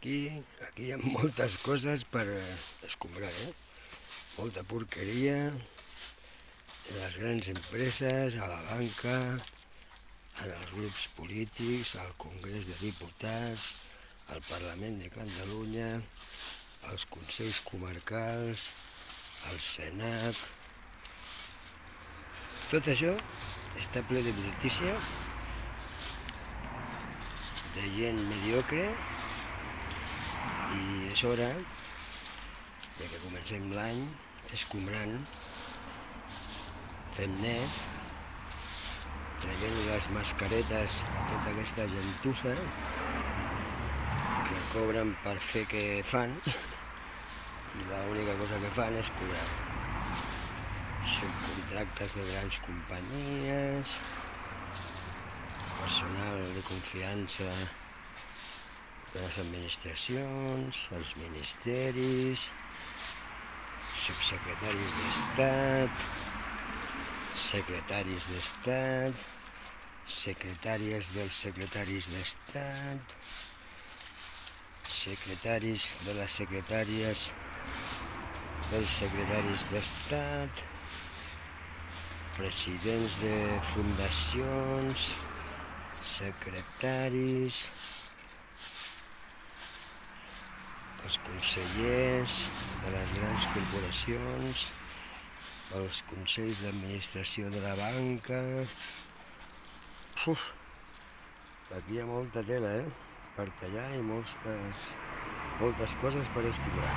Aquí hi ha moltes coses per escombrar, molta porqueria, a les grans empreses, a la banca, en els grups polítics, al Congrés de Diputats, al Parlament de Catalunya, als Consells Comarcals, al Senat. Tot això està ple de brutícia, de gent mediocre, i és hora de que comencem l'any escombrant, fent net, traient les mascaretes a tota aquesta gentussa que cobren per fer què fan i l'única cosa que fan és cobrar. Subcontractes de grans companyies, personal de confiança de les administracions, els ministeris, subsecretaris d'Estat, secretaris d'Estat, secretàries dels secretaris d'Estat, secretaris de les secretàries dels secretaris d'Estat, presidents de fundacions, secretaris, els consellers de les grans corporacions, els consells d'administració de la banca. Aquí hi ha molta tela, per tallar i moltes coses per escombrar.